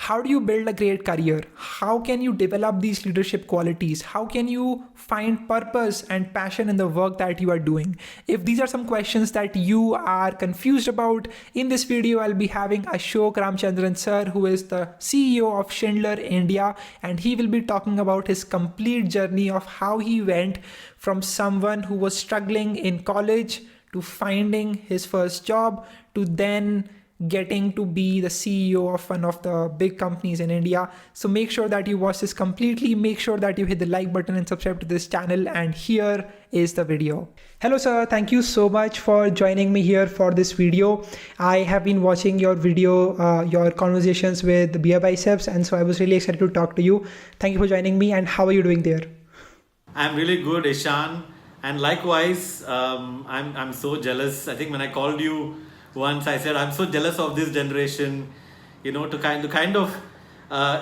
how do you build a great career? How can you develop these leadership qualities? How can you find purpose and passion in the work that you are doing? If these are some questions that you are confused about, in this video I'll be having Ashok Ramchandran sir, who is the CEO of Schindler India, and he will be talking about his complete journey of how he went from someone who was struggling in college to finding his first job to then getting to be the CEO of one of the big companies in India. So make sure that you watch this completely. Make sure that you hit the like button and subscribe to this channel. And here is the video. Hello sir, thank you so much for joining me here for this video. I have been watching your video, your conversations with Beer Biceps, and so I was really excited to talk to you. Thank you for joining me, and how are you doing there? I'm really good, Ishan, and likewise, I'm so jealous. I think when I called you once, I said I'm so jealous of this generation. You know, to kind of,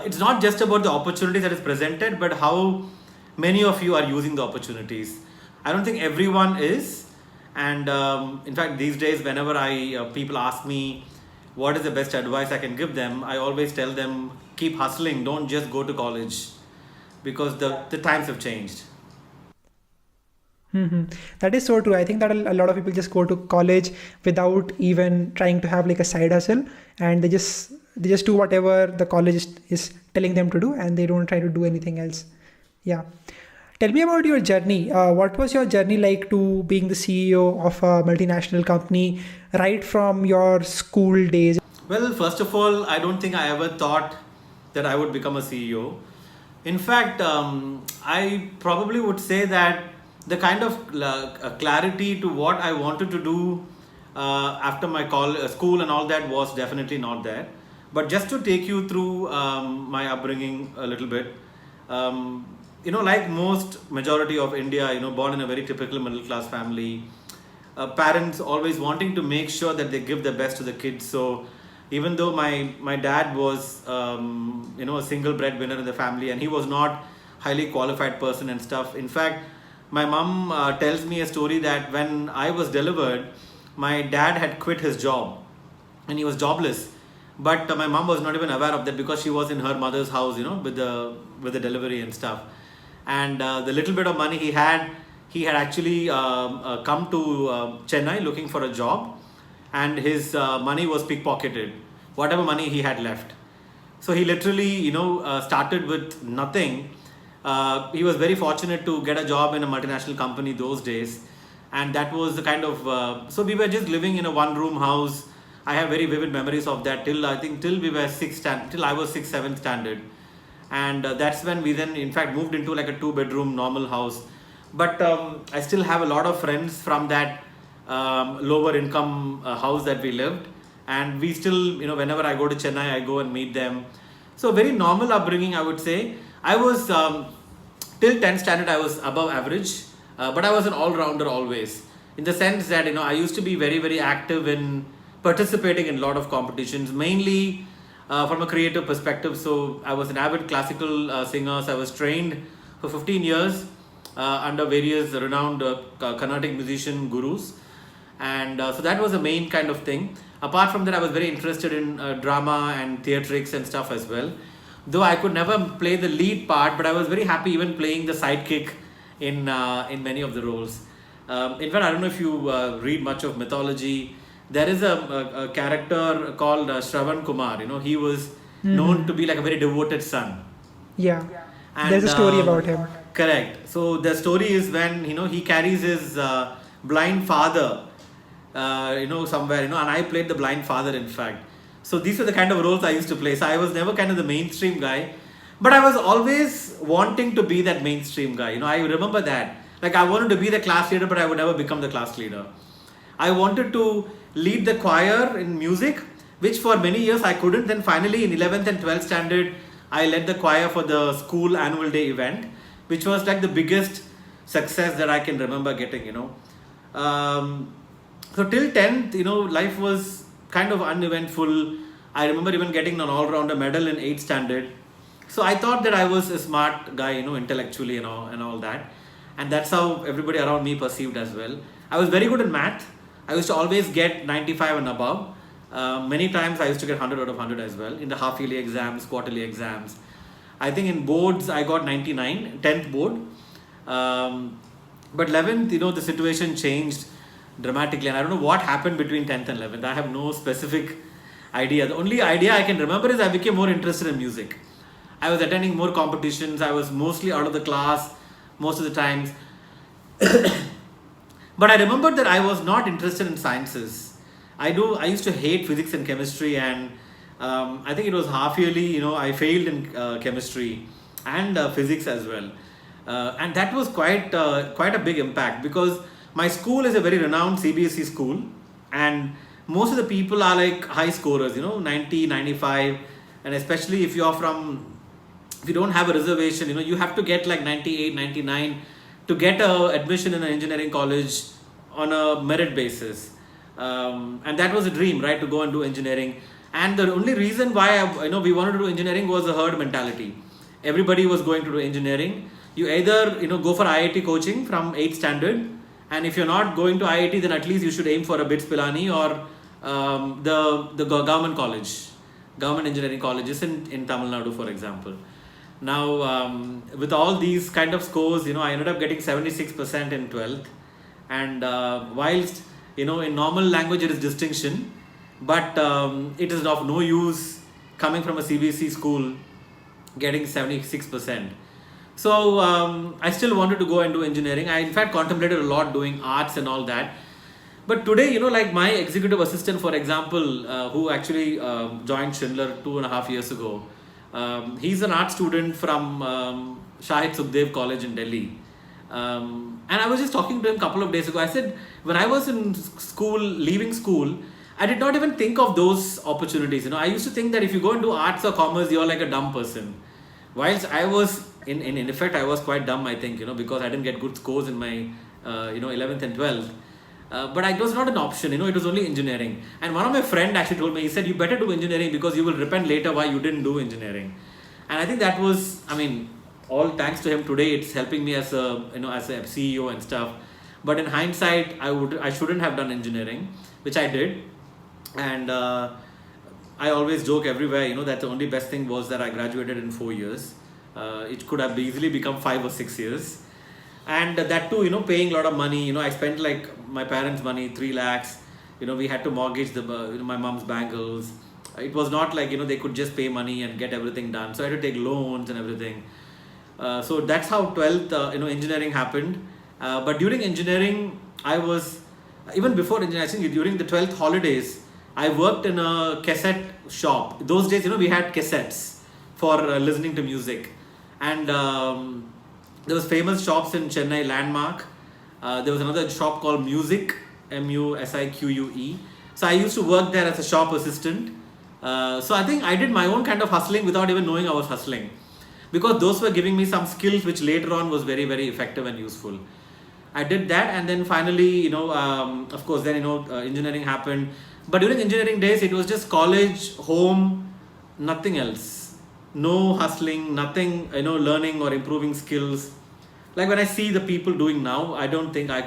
it's not just about the opportunities that is presented, but how many of you are using the opportunities. I don't think everyone is, and in fact, these days, whenever people ask me what is the best advice I can give them, I always tell them keep hustling. Don't just go to college, because the times have changed. That is so true. I think that a lot of people just go to college without even trying to have like a side hustle, and they just do whatever the college is telling them to do, and they don't try to do anything else. Yeah. Tell me about your journey. What was your journey like to being the CEO of a multinational company right from your school days? Well, first of all, I don't think I ever thought that I would become a CEO. In fact, I probably would say that the kind of clarity to what I wanted to do after my school and all that was definitely not there. But just to take you through my upbringing a little bit, like most majority of India, born in a very typical middle class family, parents always wanting to make sure that they give the best to the kids. So even though my dad was a single breadwinner in the family, and he was not highly qualified person and stuff. In fact, my mom tells me a story that when I was delivered, my dad had quit his job and he was jobless. But my mom was not even aware of that, because she was in her mother's house, with the delivery and stuff. And the little bit of money he had actually come to Chennai looking for a job, and his money was pickpocketed, whatever money he had left. So he literally, started with nothing. He was very fortunate to get a job in a multinational company those days, and that was the kind of so we were just living in a one-room house. I have very vivid memories of that till we were till I was 6th, 7th standard, and that's when we then in fact moved into like a 2-bedroom normal house. But I still have a lot of friends from that lower income house that we lived, and we still, whenever I go to Chennai, I go and meet them. So very normal upbringing, I would say. I was till 10th standard I was above average, but I was an all-rounder always, in the sense that I used to be very, very active in participating in a lot of competitions, mainly from a creative perspective. So I was an avid classical singer. So I was trained for 15 years under various renowned Carnatic musician gurus, and so that was the main kind of thing. Apart from that, I was very interested in drama and theatrics and stuff as well. Though I could never play the lead part, but I was very happy even playing the sidekick in many of the roles. In fact, I don't know if you read much of mythology. There is a character called Shravan Kumar. He was known to be like a very devoted son. Yeah, and there's a story about him. Correct. So the story is when he carries his blind father, somewhere, and I played the blind father, in fact. So these are the kind of roles I used to play. So I was never kind of the mainstream guy, but I was always wanting to be that mainstream guy. I remember that. Like, I wanted to be the class leader, but I would never become the class leader. I wanted to lead the choir in music, which for many years I couldn't. Then finally in 11th and 12th standard, I led the choir for the school annual day event, which was like the biggest success that I can remember getting, So till 10th, life was kind of uneventful. I remember even getting an all-rounder medal in 8th standard. So I thought that I was a smart guy, intellectually and all that. And that's how everybody around me perceived as well. I was very good in math. I used to always get 95 and above. Many times I used to get 100 out of 100 as well in the half yearly exams, quarterly exams. I think in boards I got 99, 10th board. But 11th, the situation changed dramatically, and I don't know what happened between 10th and 11th. I have no specific idea. The only idea I can remember is I became more interested in music. I was attending more competitions. I was mostly out of the class most of the times. But I remembered that I was not interested in sciences. I used to hate physics and chemistry, and I think it was half yearly. I failed in chemistry and physics as well, and that was quite a big impact, because my school is a very renowned CBSE school, and most of the people are like high scorers, 90, 95, and especially if you don't have a reservation, you have to get like 98, 99 to get a admission in an engineering college on a merit basis. And that was a dream, right, to go and do engineering. And the only reason why we wanted to do engineering was a herd mentality. Everybody was going to do engineering. You either go for IIT coaching from 8th standard, and if you're not going to IIT, then at least you should aim for a BITS Pilani or the government college, government engineering colleges in Tamil Nadu, for example. Now, with all these kind of scores, I ended up getting 76% in 12th. And whilst, in normal language it is distinction, but it is of no use coming from a CBSE school getting 76%. So I still wanted to go and do engineering. I in fact contemplated a lot doing arts and all that. But today, like my executive assistant, for example, who actually joined Schindler 2.5 years ago, he's an art student from Shahid Sukhdev College in Delhi. And I was just talking to him a couple of days ago. I said, when I was in school, leaving school, I did not even think of those opportunities. I used to think that if you go into arts or commerce, you're like a dumb person. Whilst I was, in effect, I was quite dumb, I think, because I didn't get good scores in my, 11th and 12th. But it was not an option, it was only engineering. And one of my friends actually told me, he said, you better do engineering because you will repent later why you didn't do engineering. And I think that was, all thanks to him today, it's helping me as a CEO and stuff. But in hindsight, I shouldn't have done engineering, which I did. And I always joke everywhere, that the only best thing was that I graduated in 4 years. It could have easily become 5 or 6 years. And that too, paying a lot of money. I spent like my parents' money, 3 lakhs. We had to mortgage my mom's bangles. It was not like, they could just pay money and get everything done. So I had to take loans and everything. So that's how 12th, engineering happened. But during engineering, even before engineering, I think during the 12th holidays, I worked in a cassette shop. Those days, we had cassettes for listening to music. And there was famous shops in Chennai, Landmark. There was another shop called Music, Musique. So I used to work there as a shop assistant. So I think I did my own kind of hustling without even knowing I was hustling, because those were giving me some skills which later on was very, very effective and useful. I did that, and then finally, of course, then, engineering happened. But during engineering days, it was just college, home, nothing else. No hustling, nothing, learning or improving skills. Like when I see the people doing now, I don't think I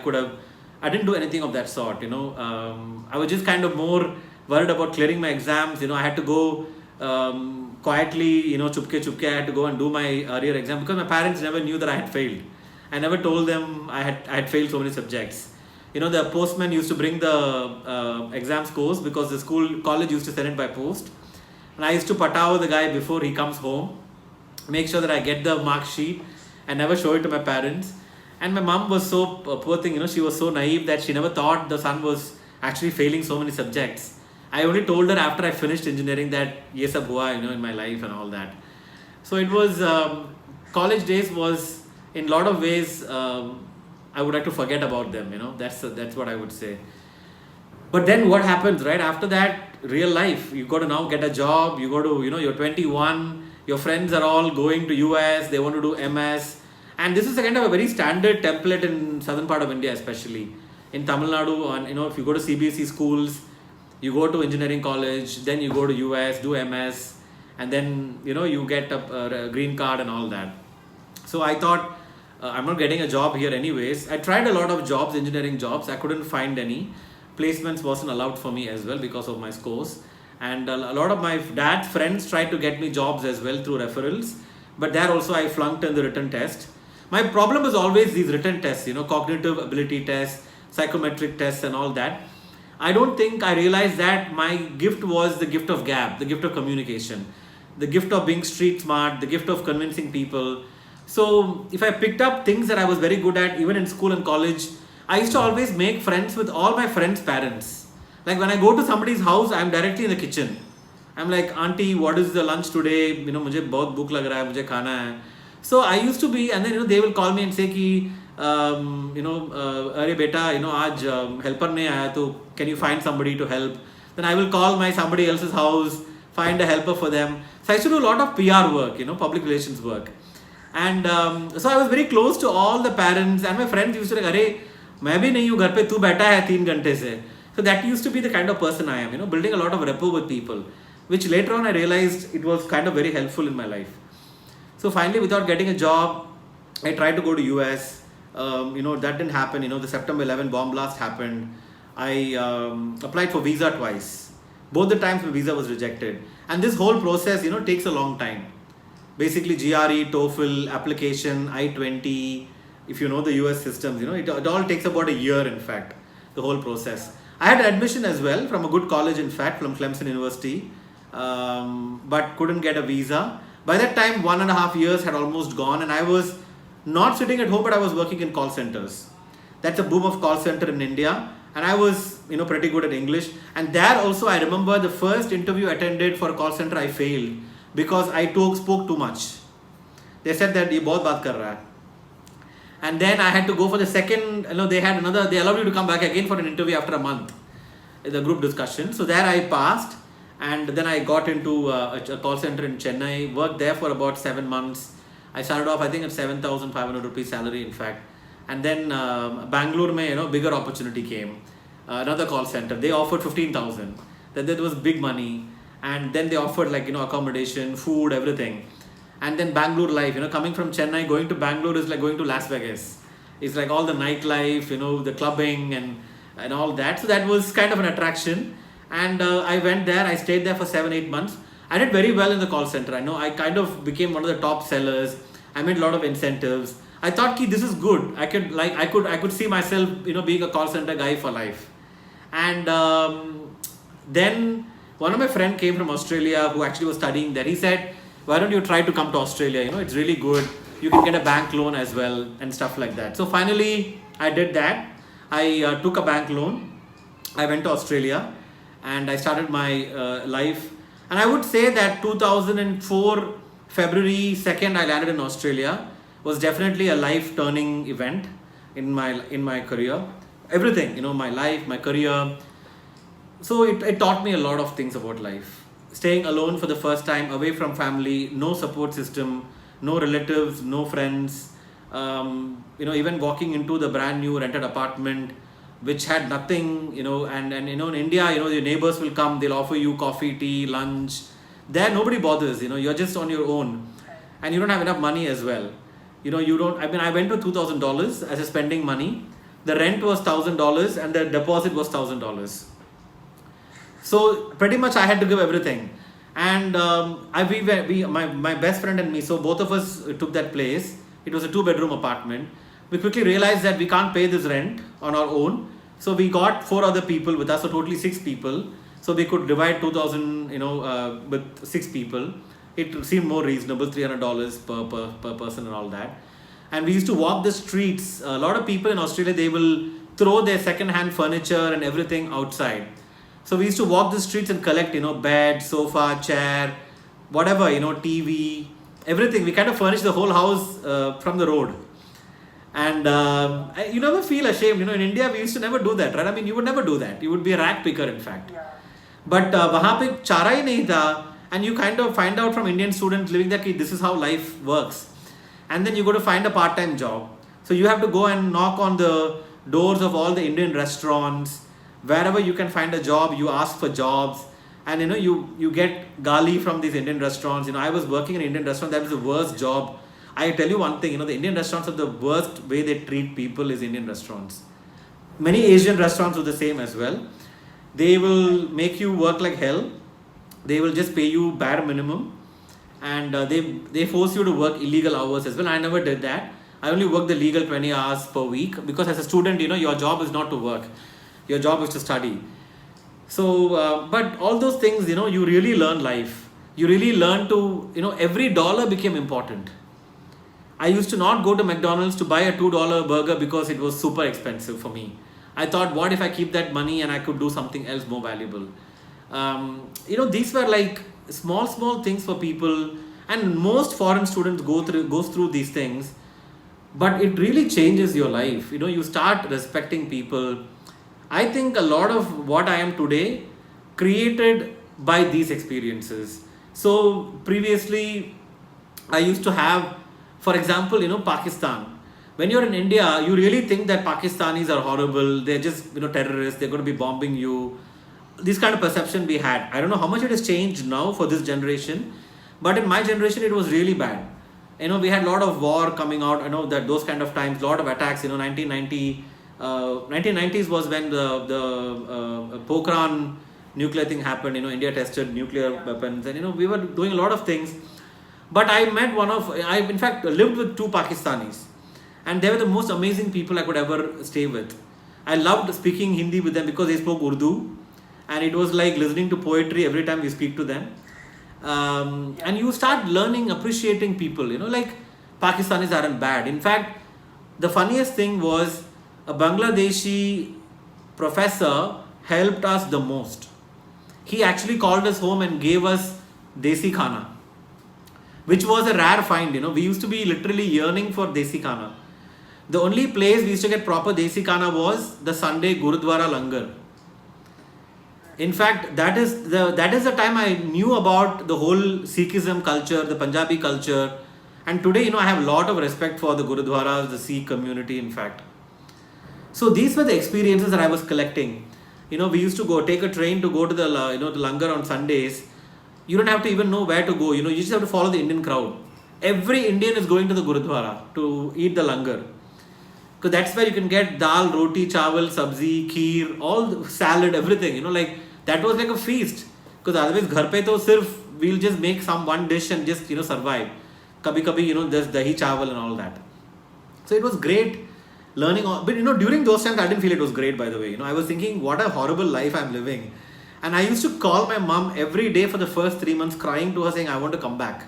didn't do anything of that sort, I was just kind of more worried about clearing my exams. I had to go quietly, chupke, I had to go and do my earlier exam, because my parents never knew that I had failed. I never told them I had failed so many subjects. The postman used to bring the exam scores, because the college used to send it by post. And I used to patav the guy before he comes home, make sure that I get the mark sheet and never show it to my parents. And my mom was so, poor thing, she was so naive that she never thought the son was actually failing so many subjects. I only told her after I finished engineering that ye sab hua, in my life and all that. So it was, college days was, in a lot of ways, I would like to forget about them, that's what I would say. But then what happens, right? After that, real life, you got to now get a job, you got to, you're 21, your friends are all going to US, they want to do MS. And this is a kind of a very standard template in southern part of India, especially. In Tamil Nadu, and if you go to CBSE schools, you go to engineering college, then you go to US, do MS, and then, you get a green card and all that. So I thought, I'm not getting a job here anyways. I tried a lot of jobs, engineering jobs. I couldn't find any. placements wasn't allowed for me as well because of my scores. And a lot of my dad's friends tried to get me jobs as well through referrals, but there also I flunked in the written test. My problem is always these written tests, cognitive ability tests, psychometric tests and all that. I don't think I realized that my gift was the gift of gab, the gift of communication, the gift of being street smart, the gift of convincing people. So if I picked up things that I was very good at, even in school and college, I used to always make friends with all my friends' parents. Like when I go to somebody's house, I'm directly in the kitchen. I'm like, auntie, what is the lunch today? मुझे बहुत भूख लग रहा है, मुझे खाना है. So I used to be, and then they will call me and say कि अरे बेटा, आज helper नहीं आया, तो can you find somebody to help? Then I will call my somebody else's house, find a helper for them. So I used to do a lot of PR work, public relations work. And so I was very close to all the parents, and my friends used to like, अरे मैं भी नहीं हूँ घर पे, तू बैठा है 3 घंटे से. So that used to be the kind of person I am, building a lot of rapport with people, which later on I realized it was kind of very helpful in my life. So finally, without getting a job, I tried to go to US. That didn't happen. The September 11 bomb blast happened. I applied for visa twice. Both the times my visa was rejected. And this whole process, takes a long time. Basically, GRE, TOEFL, application, I-20. If you know the US systems, it all takes about a year, in fact, the whole process. I had admission as well from a good college, in fact, from Clemson University, but couldn't get a visa. By that time, 1.5 years had almost gone, and I was not sitting at home, but I was working in call centers. That's a boom of call center in India, and I was, pretty good at English. And there also, I remember the first interview I attended for a call center, I failed because I spoke too much. They said that ये बहुत बात कर रहा है. And then I had to go for the second, they allowed you to come back again for an interview after a month, the group discussion. So there I passed, and then I got into a call center in Chennai, worked there for about 7 months. I started off, I think, at 7,500 rupees salary, in fact. And then Bangalore mein, bigger opportunity came. Another call center, they offered 15,000. That was big money. And then they offered accommodation, food, everything. And then Bangalore life, coming from Chennai, going to Bangalore is like going to Las Vegas. It's like all the nightlife, the clubbing and all that. So that was kind of an attraction. And I went there, I stayed there for 7-8 months. I did very well in the call center. I kind of became one of the top sellers. I made a lot of incentives. I thought, this is good. I could see myself, being a call center guy for life. And then one of my friends came from Australia who actually was studying there. He said, why don't you try to come to Australia? It's really good. You can get a bank loan as well and stuff like that. So finally, I did that. I took a bank loan. I went to Australia and I started my life. And I would say that 2004, February 2nd, I landed in Australia. Was definitely a life-turning event in my career. Everything, my life, my career. So it taught me a lot of things about life. Staying alone for the first time, away from family, no support system, no relatives, no friends. Even walking into the brand new rented apartment, which had nothing, and in India, your neighbors will come, they'll offer you coffee, tea, lunch. There, nobody bothers, you're just on your own. And you don't have enough money as well. I went to $2,000 as a spending money. The rent was $1,000 and the deposit was $1,000. So pretty much I had to give everything. And my best friend and me, so both of us took that place. It was a 2-bedroom apartment. We quickly realized that we can't pay this rent on our own. So we got 4 other people with us, so totally 6 people. So we could divide 2,000, with 6 people. It seemed more reasonable, $300 per person and all that. And we used to walk the streets. A lot of people in Australia, they will throw their second-hand furniture and everything outside. So we used to walk the streets and collect, bed, sofa, chair, whatever, TV, everything. We kind of furnished the whole house from the road. And you never feel ashamed. In India, we used to never do that, right? I mean, you would never do that. You would be a rag picker, in fact. Yeah. But वहाँ पे चारा ही नहीं था. And you kind of find out from Indian students living there that this is how life works. And then you go to find a part-time job. So you have to go and knock on the doors of all the Indian restaurants. Wherever you can find a job, you ask for jobs. And you get gali from these Indian restaurants. I was working in an Indian restaurant. That was the worst job. I tell you one thing, the Indian restaurants are the worst way they treat people is Indian restaurants. Many Asian restaurants do the same as well. They will make you work like hell. They will just pay you bare minimum, and they force you to work illegal hours as well. I never did that. I only worked the legal 20 hours per week, because as a student, your job is not to work, your job is to study. So but all those things, you really learn life. You really learn to, every dollar became important. I used to not go to McDonald's to buy a $2 burger because it was super expensive for me. I thought, what if I keep that money and I could do something else more valuable? These were like small things for people, and most foreign students goes through these things. But it really changes your life. You start respecting people. I think a lot of what I am today created by these experiences. So previously, I used to have, for example, Pakistan. When you're in India, you really think that Pakistanis are horrible. They're just, terrorists. They're going to be bombing you. This kind of perception we had. I don't know how much it has changed now for this generation, but in my generation, it was really bad. We had a lot of war coming out. I know that those kind of times, lot of attacks. 1990s was when the Pokhran nuclear thing happened. India tested nuclear weapons, and we were doing a lot of things. But I in fact lived with two Pakistanis, and they were the most amazing people I could ever stay with. I loved speaking Hindi with them because they spoke Urdu, and it was like listening to poetry every time we speak to them. And you start learning, appreciating people. Like Pakistanis aren't bad. In fact, the funniest thing was a Bangladeshi professor helped us the most. He actually called us home and gave us desi khana, which was a rare find. We used to be literally yearning for desi khana. The only place we used to get proper desi khana was the Sunday Gurudwara Langar. In fact, that is the time I knew about the whole Sikhism culture, the Punjabi culture. And today, I have a lot of respect for the Gurudwaras, the Sikh community, in fact. So these were the experiences that I was collecting. We used to take a train to go to the the Langar on Sundays. You don't have to even know where to go. You just have to follow the Indian crowd. Every Indian is going to the Gurudwara to eat the Langar. Because that's where you can get dal, roti, chawal, sabzi, kheer, all the salad, everything. That was like a feast. Because otherwise, ghar pe to sirf, we'll just make one dish and just, survive. Kabhi kabhi, there's dahi chawal and all that. So it was great learning. But, during those times, I didn't feel it was great, by the way. I was thinking, what a horrible life I'm living. And I used to call my mom every day for the first 3 months, crying to her, saying, I want to come back.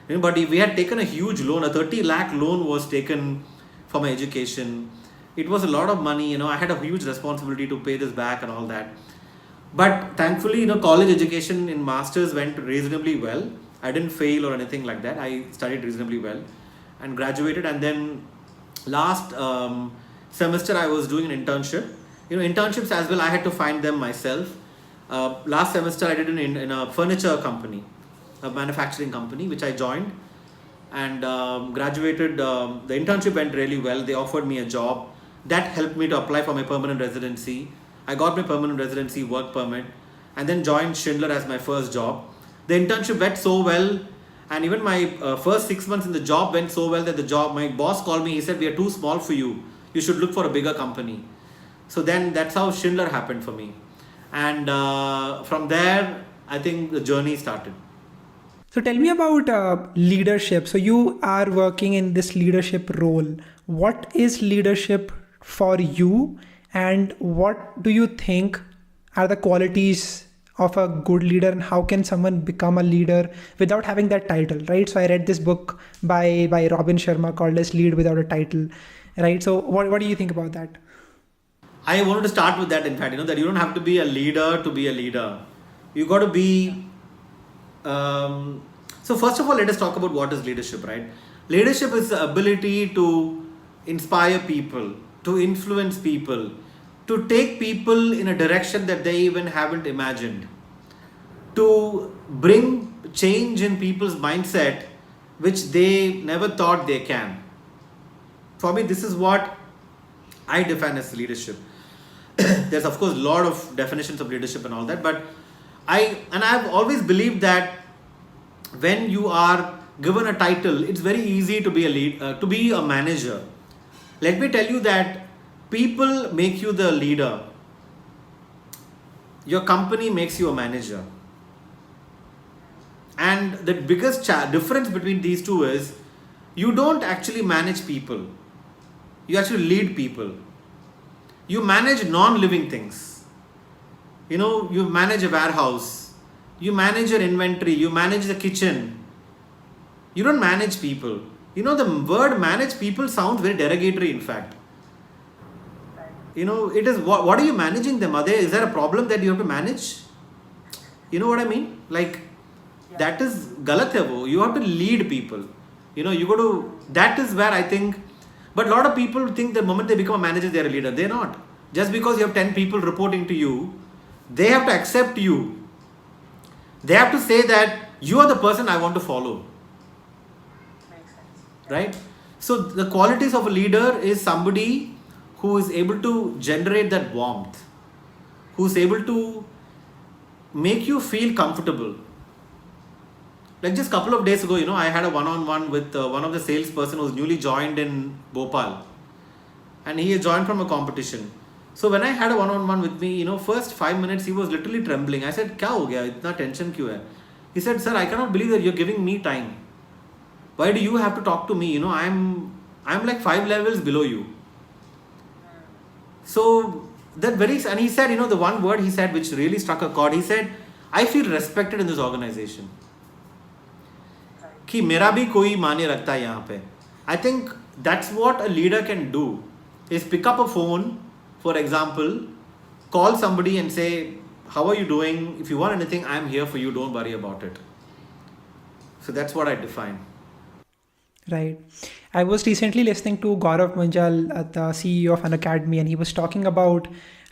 But we had taken a huge loan. A 30 lakh loan was taken for my education. It was a lot of money. I had a huge responsibility to pay this back and all that. But thankfully, college education in masters went reasonably well. I didn't fail or anything like that. I studied reasonably well and graduated. And then last semester, I was doing an internship. Internships as well, I had to find them myself. Last semester, I did in a furniture company, a manufacturing company, which I joined and graduated. The internship went really well. They offered me a job. That helped me to apply for my permanent residency. I got my permanent residency work permit and then joined Schindler as my first job. The internship went so well, and even my first 6 months in the job went so well that my boss called me. He said, we are too small for you. You should look for a bigger company. So then that's how Schindler happened for me. And from there, I think the journey started. So tell me about leadership. So you are working in this leadership role. What is leadership for you, and what do you think are the qualities of a good leader, and how can someone become a leader without having that title, right? So I read this book by Robin Sharma called as Lead Without a Title, right? So what do you think about that? I wanted to start with that, in fact, that you don't have to be a leader to be a leader. You got to be... So first of all, let us talk about what is leadership, right? Leadership is the ability to inspire people, to influence people, to take people in a direction that they even haven't imagined, to bring change in people's mindset which they never thought they can. For me, this is what I define as leadership. There's of course a lot of definitions of leadership and all that, but I've always believed that when you are given a title, it's very easy to be to be a manager. Let me tell you that People make you the leader. Your company makes you a manager. And the biggest difference between these two is you don't actually manage people. You actually lead people. You manage non-living things. You know, you manage a warehouse. You manage your inventory. You manage the kitchen. You don't manage people. You know, the word manage people sounds very derogatory, in fact. You know, it is what are you managing them? Is there a problem that you have to manage? You know what I mean? Like, that is galat hai wo. You have to lead people. You know, you got to, that is where I think, but a lot of people think the moment they become a manager, they're a leader. They're not. Just because you have 10 people reporting to you, they have to accept you. They have to say that you are the person I want to follow. Makes sense. Right? So the qualities of a leader is somebody who is able to generate that warmth, who is able to make you feel comfortable. Like just a couple of days ago, you know, I had a one-on-one with one of the salesperson who's newly joined in Bhopal, and he had joined from a competition. So when I had a one-on-one with me, you know, first 5 minutes he was literally trembling. I said, "Kya ho gaya? Itna tension kyun hai?" He said, "Sir, I cannot believe that you're giving me time. Why do you have to talk to me? You know, I'm like 5 levels below you." So that and he said, you know, the one word he said which really struck a chord. He said, "I feel respected in this organization. कि मेरा भी कोई माने रखता है यहाँ पे." I think that's what a leader can do, is pick up a phone, for example, call somebody and say, "How are you doing? If you want anything, I'm here for you. Don't worry about it." So that's what I define. Right. I was recently listening to Gaurav Munjal, the CEO of an academy, and he was talking about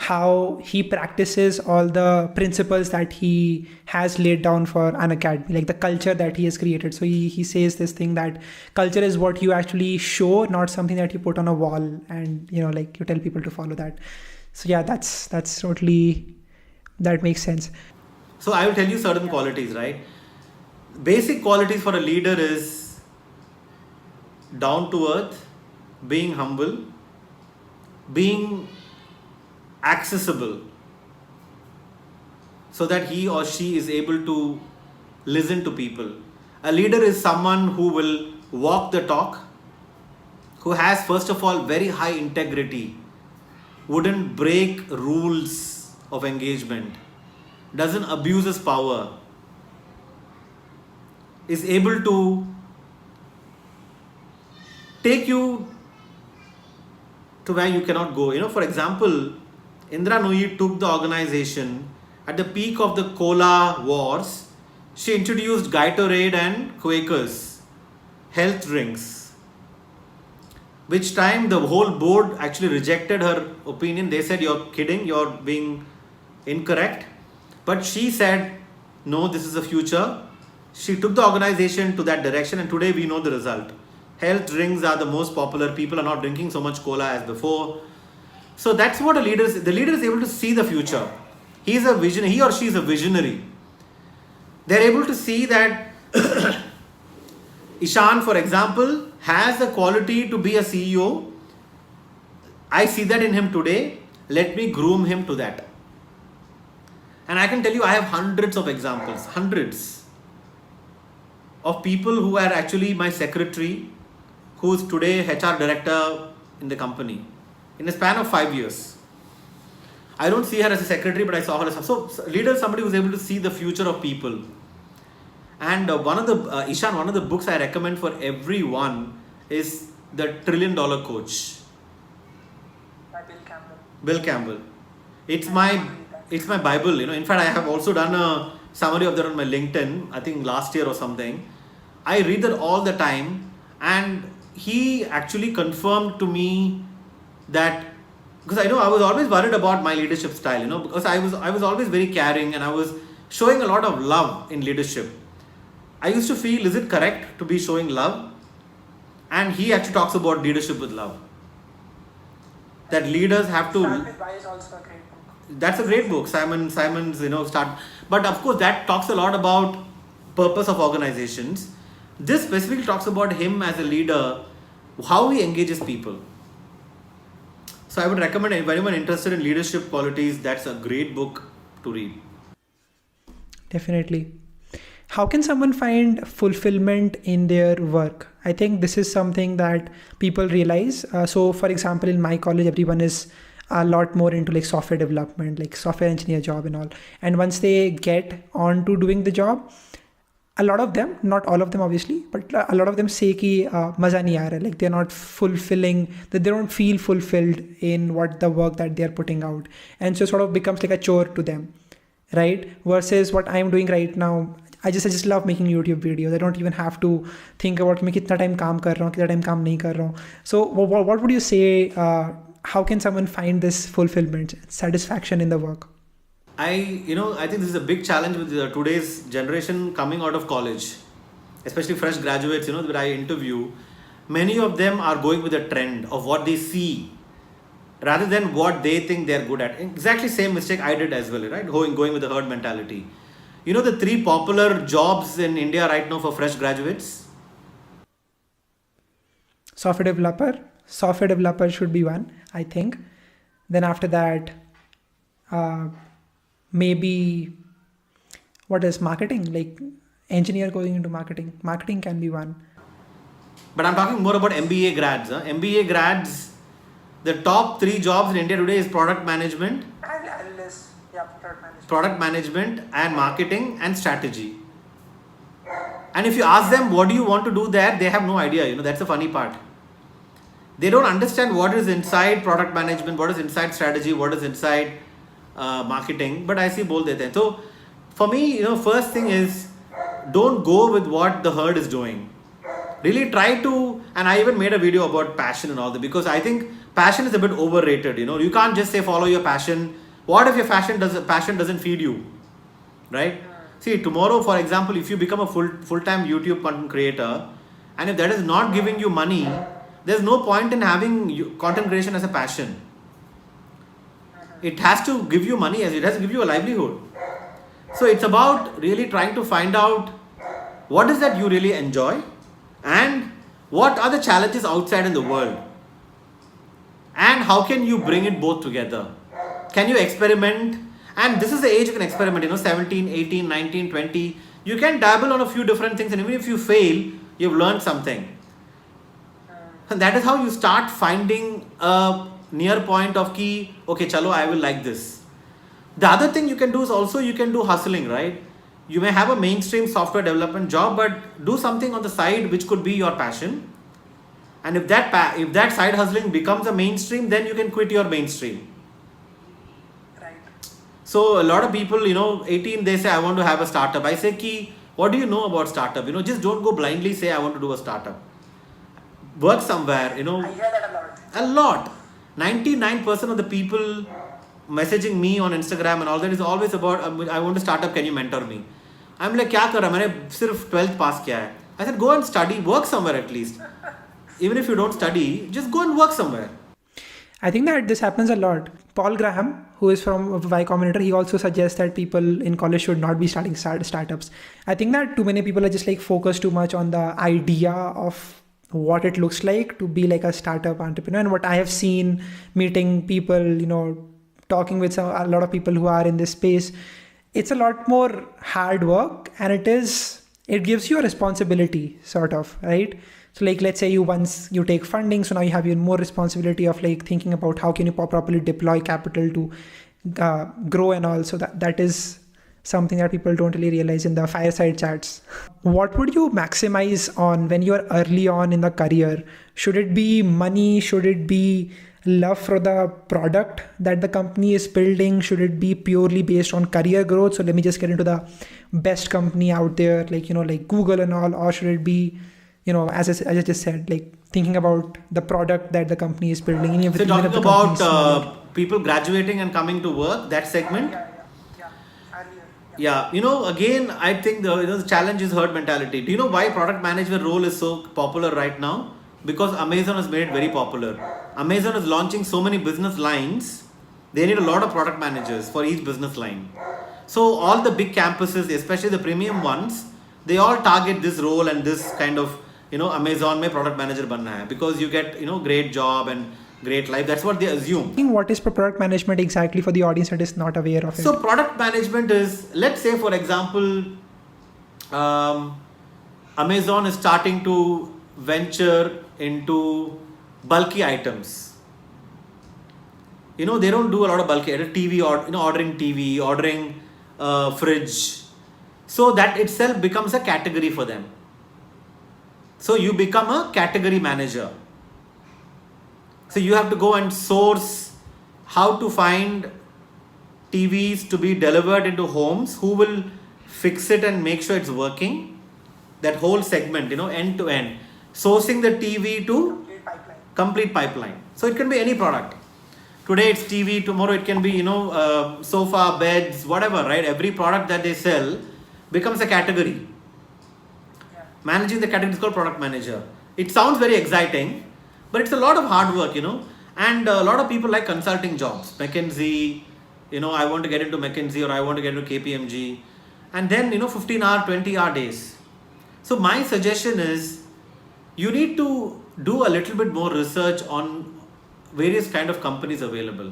how he practices all the principles that he has laid down for an academy, like the culture that he has created. So he says this thing that culture is what you actually show, not something that you put on a wall and, you know, like you tell people to follow that. So yeah, that's totally, that makes sense. So I will tell you certain qualities, right? Basic qualities for a leader is down to earth, being humble, being accessible, so that he or she is able to listen to people. A leader is someone who will walk the talk, who has, first of all, very high integrity, wouldn't break rules of engagement, doesn't abuse his power, is able to take you to where you cannot go. You know, for example, Indra Nooyi took the organization at the peak of the cola wars. She introduced Gatorade and Quakers, health drinks, which time the whole board actually rejected her opinion. They said, "You're kidding, you're being incorrect." But she said, "No, this is the future." She took the organization to that direction, and today we know the result. Health drinks are the most popular. People are not drinking so much cola as before. So that's what a leader is. The leader is able to see the future. He or she is a visionary. They're able to see that Ishan, for example, has the quality to be a CEO. I see that in him today. Let me groom him to that. And I can tell you, I have hundreds of examples, hundreds of people who are actually my secretary, who is today HR director in the company, in a span of 5 years. I don't see her as a secretary, but I saw her as so leader is somebody who's able to see the future of people. And one of the books I recommend for everyone is The $1 Trillion Coach. By Bill Campbell. Bill Campbell. It's my Bible. You know, in fact, I have also done a summary of that on my LinkedIn, I think last year or something. I read that all the time, and he actually confirmed to me that, because I know I was always worried about my leadership style, you know, because I was always very caring and I was showing a lot of love in leadership. I used to feel, is it correct to be showing love? And he actually talks about leadership with love. That leaders have to. Start with Why is also a great book. That's a great book. Simon's, you know, start. But of course, that talks a lot about purpose of organizations. This specifically talks about him as a leader, how he engages people. So I would recommend if anyone interested in leadership qualities, that's a great book to read. Definitely. How can someone find fulfillment in their work? I think this is something that people realize. So, for example, in my college, everyone is a lot more into like software development, like software engineer job and all. And once they get on to doing the job, a lot of them, not all of them obviously, but a lot of them say ki maza nahi aa raha, like they're not fulfilling, that they don't feel fulfilled in what the work that they're putting out, and so sort of becomes like a chore to them, right? Versus what I'm doing right now, I just love making YouTube videos. I don't even have to think about मैं कितना time काम कर रहा हूँ, कितना time काम नहीं कर रहा हूँ. So what would you say? How can someone find this fulfillment, satisfaction in the work? I think this is a big challenge with today's generation coming out of college, especially fresh graduates, that I interview. Many of them are going with the trend of what they see rather than what they think they're good at. Exactly same mistake I did as well, right? Going with the herd mentality. The 3 popular jobs in India right now for fresh graduates? Software developer should be one, I think. Then after that, maybe what is marketing? Like engineer going into marketing. Marketing can be one. But I'm talking more about MBA grads. MBA grads, the top 3 jobs in India today is product management, product management and marketing and strategy. And if you ask them what do you want to do there, they have no idea. That's the funny part. They don't understand what is inside product management, what is inside strategy, what is inside marketing. But I see both there. So for me, first thing is don't go with what the herd is doing. Really try to, and I even made a video about passion and all that, because I think passion is a bit overrated. You can't just say follow your passion. What if your passion doesn't feed you, right? See, tomorrow, for example, if you become a full-time YouTube content creator, and if that is not giving you money, there's no point in having content creation as a passion. It has to give you money, as it has to give you a livelihood. So it's about really trying to find out what is that you really enjoy and what are the challenges outside in the world, and how can you bring it both together. Can you experiment? And this is the age you can experiment, 17, 18, 19, 20. You can dabble on a few different things, and even if you fail, you've learned something. And that is how you start finding a near point of key, okay, chalo, I will like this. The other thing you can do is also you can do hustling, right? You may have a mainstream software development job, but do something on the side which could be your passion. And if that side hustling becomes a mainstream, then you can quit your mainstream. So a lot of people, 18, they say, I want to have a startup. I say, ki, what do you know about startup? Just don't go blindly say, I want to do a startup. Work somewhere, I hear that a lot. 99% of the people messaging me on Instagram and all that is always about, I want to start up, can you mentor me? I'm like, kya kar raha? Maine sirf 12th pass kiya hai. I said, go and study, work somewhere at least. Even if you don't study, just go and work somewhere. I think that this happens a lot. Paul Graham, who is from Y Combinator, he also suggests that people in college should not be starting startups. I think that too many people are just like focused too much on the idea of what it looks like to be like a startup entrepreneur. And what I have seen meeting people, talking with a lot of people who are in this space, it's a lot more hard work, and it gives you a responsibility sort of, right? So like, let's say once you take funding, so now you have even more responsibility of like thinking about how can you properly deploy capital to grow and all. So that is something that people don't really realize in the fireside chats. What would you maximize on when you're early on in the career? Should it be money? Should it be love for the product that the company is building? Should it be purely based on career growth? So let me just get into the best company out there, like, like Google and all, or should it be, as I just said, like thinking about the product that the company is building. So talking about people graduating and coming to work, that segment. Yeah, again, I think the challenge is herd mentality. Do you know why product management role is so popular right now? Because Amazon has made it very popular. Amazon is launching so many business lines. They need a lot of product managers for each business line. So all the big campuses, especially the premium ones, they all target this role and this kind of, Amazon mein product manager banna hai, because you get, great job and great life. That's what they assume. What is product management exactly for the audience that is not aware of it? So product management is, let's say for example, Amazon is starting to venture into bulky items. They don't do a lot of bulky items, TV, or ordering TV, ordering fridge. So that itself becomes a category for them. So you become a category manager. So you have to go and source how to find TVs to be delivered into homes, who will fix it and make sure it's working. That whole segment, end to end. Sourcing the TV to complete pipeline. So it can be any product. Today it's TV, tomorrow it can be, sofa, beds, whatever, right? Every product that they sell becomes a category. Managing the category is called product manager. It sounds very exciting, but it's a lot of hard work, and a lot of people like consulting jobs. McKinsey, I want to get into McKinsey, or I want to get into KPMG, and then 15-hour, 20-hour days. So my suggestion is you need to do a little bit more research on various kind of companies available.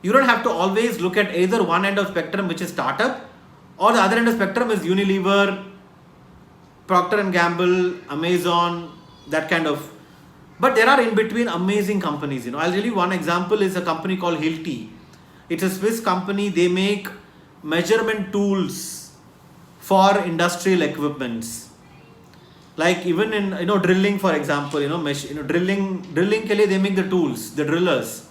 You don't have to always look at either one end of spectrum, which is startup, or the other end of spectrum is Unilever, Procter & Gamble, Amazon, that kind of. But there are in between amazing companies. I'll tell you one example is a company called Hilti. It's a Swiss company. They make measurement tools for industrial equipments. Like even in drilling, for example, drilling ke liye they make the tools, the drillers.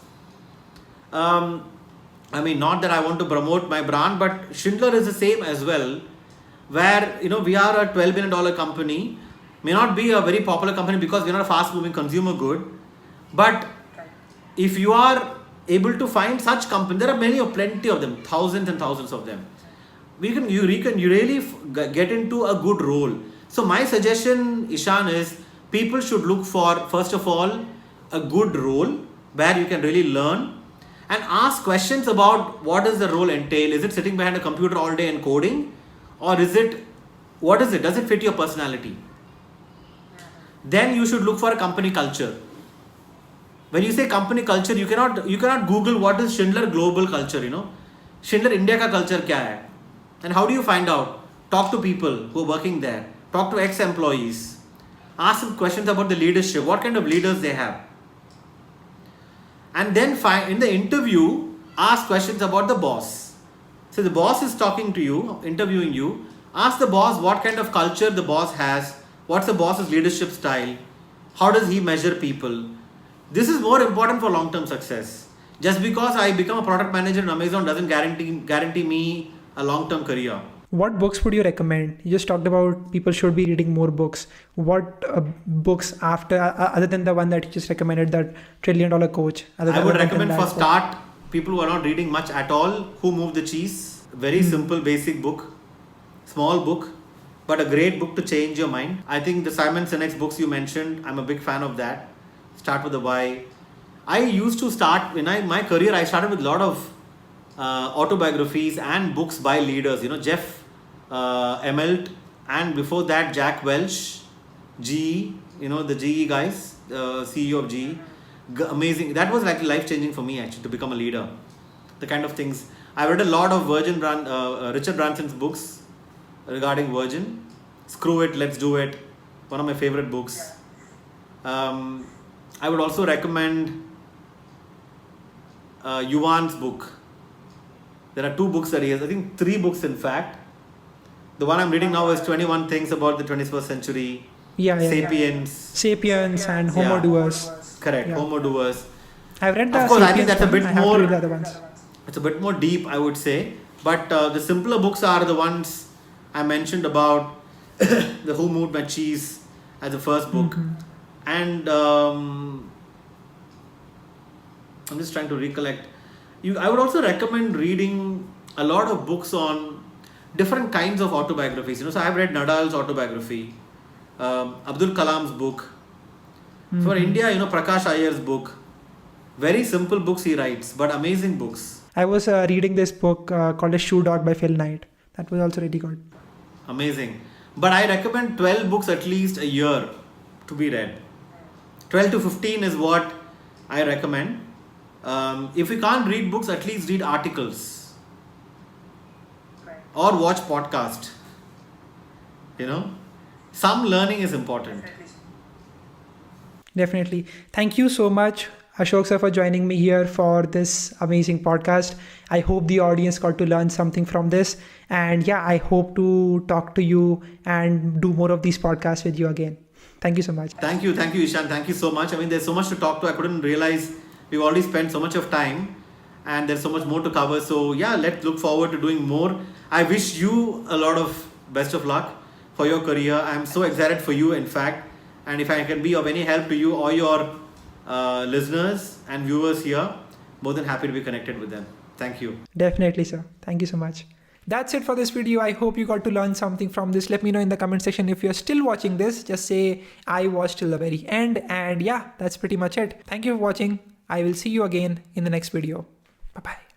Not that I want to promote my brand, but Schindler is the same as well, where we are a $12 billion company, may not be a very popular company because we're not a fast moving consumer good, but if you are able to find such company, there are plenty of them, thousands and thousands of them. You really get into a good role. So my suggestion, Ishan, is people should look for, first of all, a good role where you can really learn and ask questions about what does the role entail. Is it sitting behind a computer all day and coding, or what is it? Does it fit your personality? Then you should look for a company culture. When you say company culture, you cannot Google what is Schindler global culture, Schindler India ka culture kya hai? And how do you find out? Talk to people who are working there. Talk to ex-employees. Ask them questions about the leadership. What kind of leaders they have. And then in the interview, ask questions about the boss. So the boss is talking to you, interviewing you. Ask the boss what kind of culture the boss has. What's the boss's leadership style? How does he measure people? This is more important for long-term success. Just because I become a product manager in Amazon doesn't guarantee me a long-term career. What books would you recommend? You just talked about people should be reading more books. What books other than the one that you just recommended, that $1 trillion coach? I would recommend for start, people who are not reading much at all, Who Moved the Cheese. Very simple, basic book. Small book, but a great book to change your mind. I think the Simon Sinek's books you mentioned, I'm a big fan of that. Start with the Why. I used to start, my career, I started with a lot of autobiographies and books by leaders. Jeff Immelt, and before that Jack Welch, GE, the GE guys, CEO of GE. Amazing. That was like life-changing for me actually, to become a leader. The kind of things. I read a lot of Richard Branson's books regarding Virgin. Screw It, Let's Do It. One of my favorite books. I would also recommend Yuvan's book. There are 2 books that he has, I think 3 books in fact. The one I'm reading now is 21 Things About the 21st Century. Sapiens and Homo Doers. Correct, Homo Doers. I've read the Of course, Sapiens I think that's a bit more. The other ones. It's a bit more deep, I would say. But the simpler books are the ones I mentioned about the Who Moved My Cheese as the first book. And I'm just trying to recollect. I would also recommend reading a lot of books on different kinds of autobiographies. So I've read Nadal's autobiography, Abdul Kalam's book. For India, Prakash Iyer's book. Very simple books he writes, but amazing books. I was reading this book called A Shoe Dog by Phil Knight. That was also really good. Amazing. But I recommend 12 books at least a year to be read. 12 to 15 is what I recommend. If we can't read books, at least read articles Right. or watch podcast. Some learning is important. Definitely. Definitely. Thank you so much, Ashok sir, for joining me here for this amazing podcast. I hope the audience got to learn something from this. And yeah, I hope to talk to you and do more of these podcasts with you again. Thank you so much. Thank you, Ishan. Thank you so much. I mean, there's so much to talk to. I couldn't realize we've already spent so much of time and there's so much more to cover. So yeah, let's look forward to doing more. I wish you a lot of best of luck for your career. I'm so excited for you, in fact. And if I can be of any help to you or your listeners and viewers here, more than happy to be connected with them. Thank you. Definitely, sir. Thank you so much. That's it for this video. I hope you got to learn something from this. Let me know in the comment section if you're still watching this. Just say I watched till the very end. And yeah, that's pretty much it. Thank you for watching. I will see you again in the next video. Bye-bye.